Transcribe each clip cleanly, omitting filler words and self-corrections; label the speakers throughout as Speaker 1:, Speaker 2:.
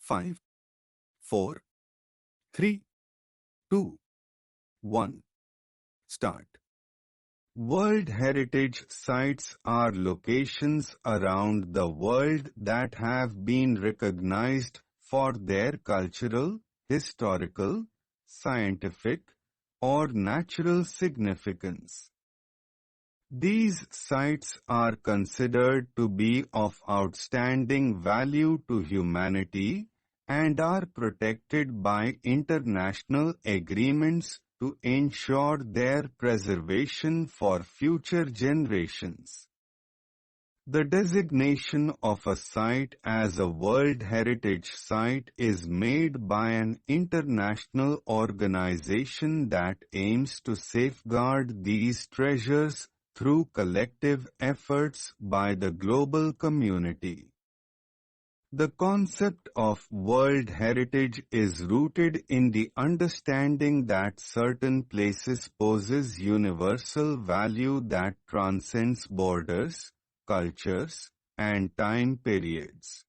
Speaker 1: 5, 4, 3, 2, 1. Start. World Heritage Sites are locations around the world that have been recognized for their cultural, historical, scientific, or natural significance. These sites are considered to be of outstanding value to humanity and are protected by international agreements to ensure their preservation for future generations. The designation of a site as a World Heritage Site is made by an international organization that aims to safeguard these treasures through collective efforts by the global community. The concept of World Heritage is rooted in the understanding that certain places possess universal value that transcends borders, cultures, and time periods.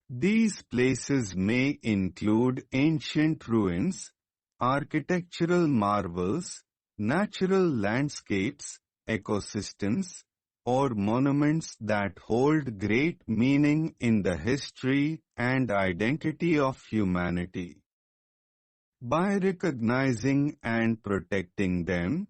Speaker 1: These places may include ancient ruins, architectural marvels, natural landscapes, ecosystems, or monuments that hold great meaning in the history and identity of humanity. By recognizing and protecting them,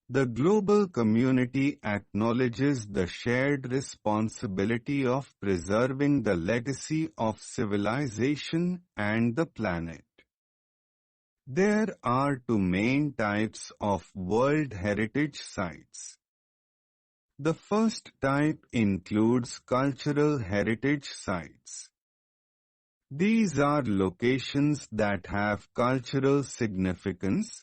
Speaker 1: the global community acknowledges the shared responsibility of preserving the legacy of civilization and the planet. There are two main types of World Heritage Sites. The first type includes cultural heritage sites. These are locations that have cultural significance,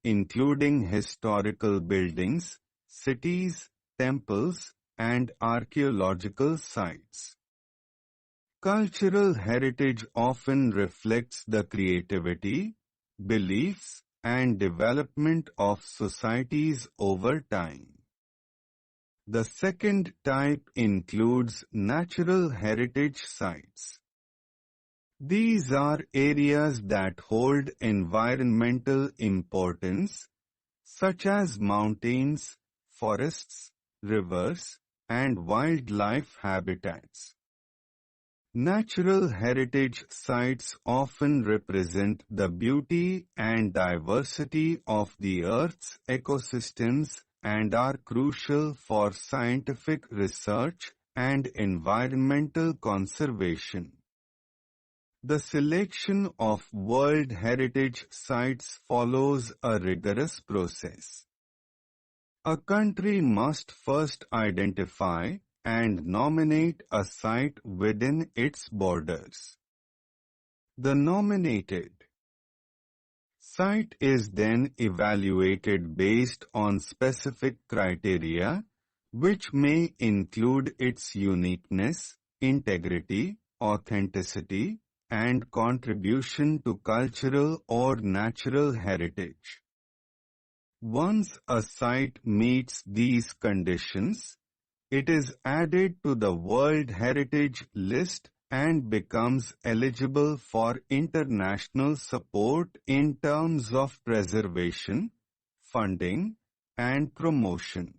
Speaker 1: including historical buildings, cities, temples, and archaeological sites. Cultural heritage often reflects the creativity, beliefs, and development of societies over time. The second type includes natural heritage sites. These are areas that hold environmental importance, such as mountains, forests, rivers, and wildlife habitats. Natural heritage sites often represent the beauty and diversity of the Earth's ecosystems and are crucial for scientific research and environmental conservation. The selection of World Heritage Sites follows a rigorous process. A country must first identify and nominate a site within its borders. The nominated site is then evaluated based on specific criteria, which may include its uniqueness, integrity, authenticity, and contribution to cultural or natural heritage. Once a site meets these conditions, it is added to the World Heritage List and becomes eligible for international support in terms of preservation, funding, and promotion.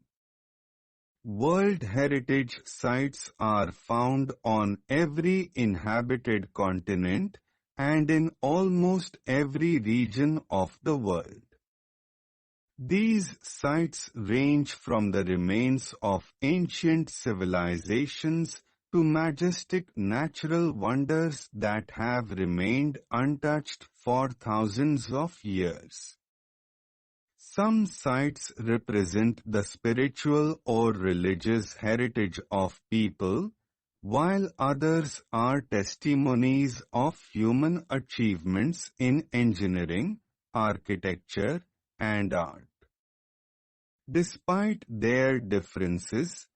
Speaker 1: World Heritage Sites are found on every inhabited continent and in almost every region of the world. These sites range from the remains of ancient civilizations to majestic natural wonders that have remained untouched for thousands of years. Some sites represent the spiritual or religious heritage of people, while others are testimonies of human achievements in engineering, architecture, and art. Despite their differences,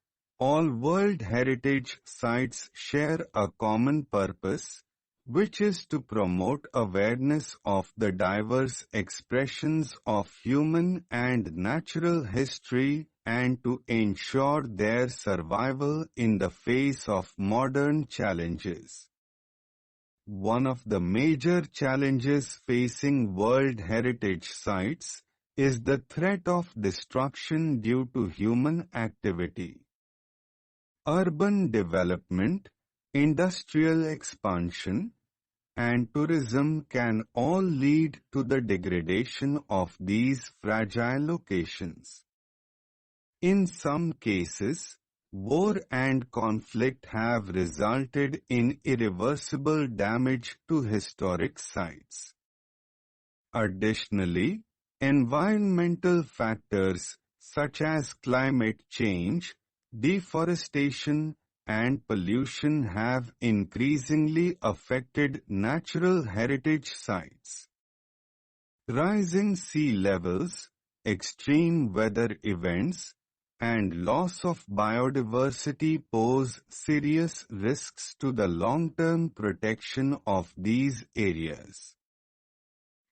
Speaker 1: all World Heritage Sites share a common purpose, which is to promote awareness of the diverse expressions of human and natural history and to ensure their survival in the face of modern challenges. one of the major challenges facing World Heritage Sites is the threat of destruction due to human activity. Urban development, industrial expansion, and tourism can all lead to the degradation of these fragile locations. In some cases, war and conflict have resulted in irreversible damage to historic sites. Additionally, environmental factors such as climate change, deforestation, and pollution have increasingly affected natural heritage sites. Rising sea levels, extreme weather events, and loss of biodiversity pose serious risks to the long-term protection of these areas.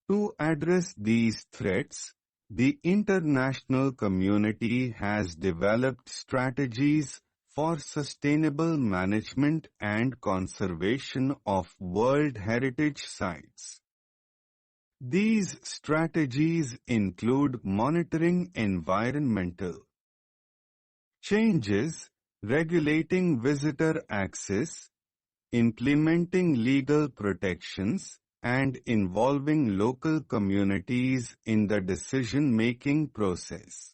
Speaker 1: To address these threats, the international community has developed strategies for sustainable management and conservation of World Heritage Sites. These strategies include monitoring environmental changes, regulating visitor access, implementing legal protections, and involving local communities in the decision-making process.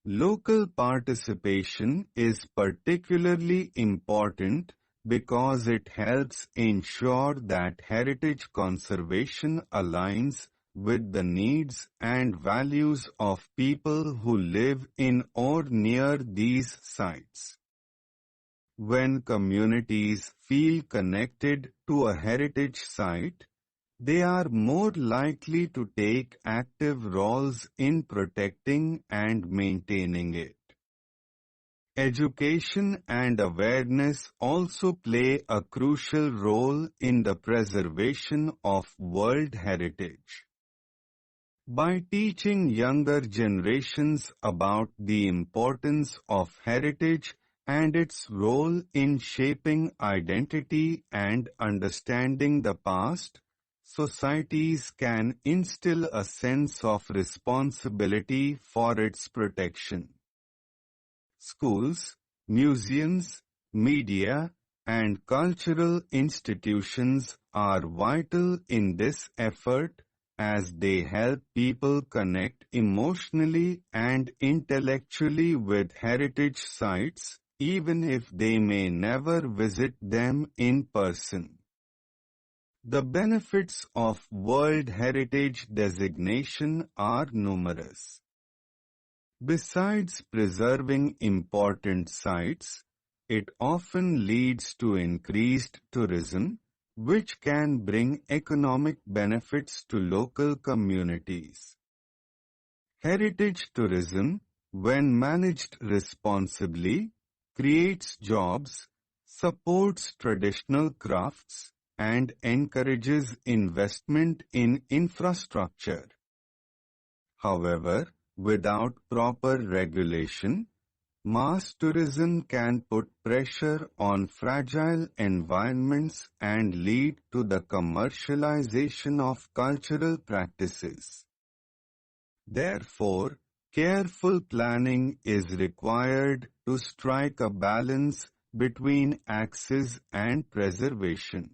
Speaker 1: Local participation is particularly important because it helps ensure that heritage conservation aligns with the needs and values of people who live in or near these sites. When communities feel connected to a heritage site, they are more likely to take active roles in protecting and maintaining it. Education and awareness also play a crucial role in the preservation of world heritage. By teaching younger generations about the importance of heritage and its role in shaping identity and understanding the past, societies can instill a sense of responsibility for its protection. Schools, museums, media, and cultural institutions are vital in this effort as they help people connect emotionally and intellectually with heritage sites, even if they may never visit them in person. The benefits of World Heritage designation are numerous. Besides preserving important sites, it often leads to increased tourism, which can bring economic benefits to local communities. Heritage tourism, when managed responsibly, creates jobs, supports traditional crafts, and encourages investment in infrastructure. However, without proper regulation, mass tourism can put pressure on fragile environments and lead to the commercialization of cultural practices. Therefore, careful planning is required to strike a balance between access and preservation.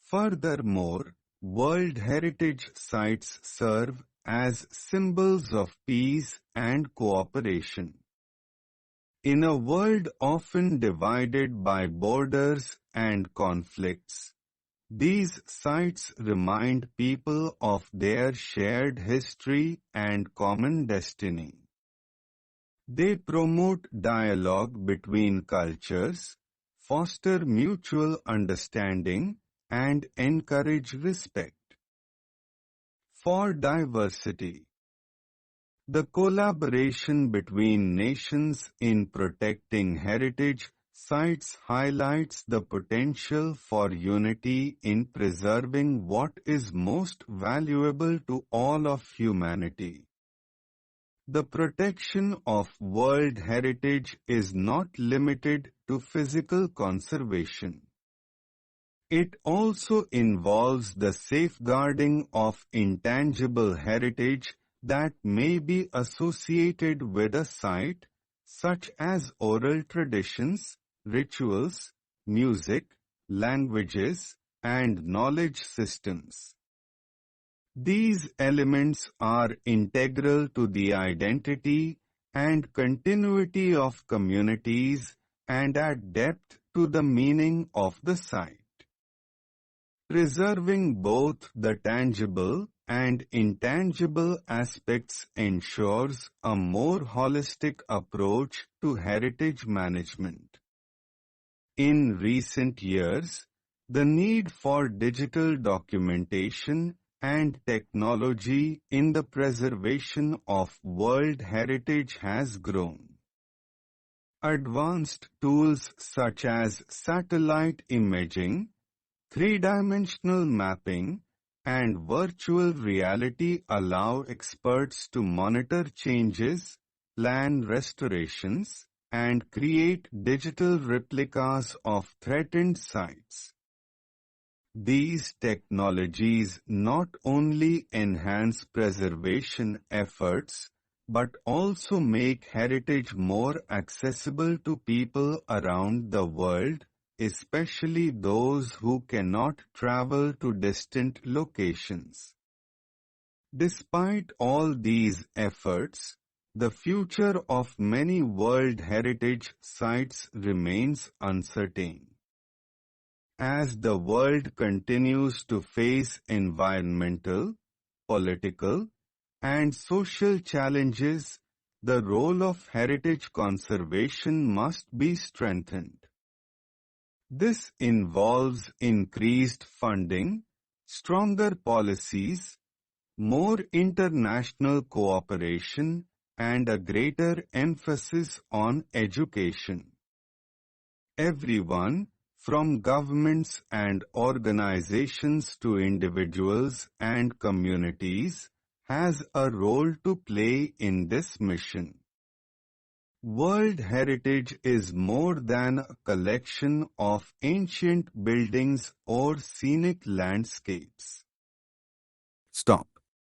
Speaker 1: Furthermore, World Heritage Sites serve as symbols of peace and cooperation. In a world often divided by borders and conflicts, these sites remind people of their shared history and common destiny. They promote dialogue between cultures, foster mutual understanding, and encourage respect for diversity. The collaboration between nations in protecting heritage sites highlights the potential for unity in preserving what is most valuable to all of humanity. The protection of world heritage is not limited to physical conservation. It also involves the safeguarding of intangible heritage that may be associated with a site, such as oral traditions, rituals, music, languages, and knowledge systems. These elements are integral to the identity and continuity of communities and add depth to the meaning of the site. Preserving both the tangible and intangible aspects ensures a more holistic approach to heritage management. In recent years, the need for digital documentation and technology in the preservation of World Heritage has grown. Advanced tools such as satellite imaging, three-dimensional mapping, and virtual reality allow experts to monitor changes, plan restorations, and create digital replicas of threatened sites. These technologies not only enhance preservation efforts, but also make heritage more accessible to people around the world, especially those who cannot travel to distant locations. Despite all these efforts, the future of many World Heritage sites remains uncertain. As the world continues to face environmental, political, and social challenges, the role of heritage conservation must be strengthened. This involves increased funding, stronger policies, more international cooperation, and a greater emphasis on education. Everyone, from governments and organizations to individuals and communities, has a role to play in this mission. World Heritage is more than a collection of ancient buildings or scenic landscapes. Stop.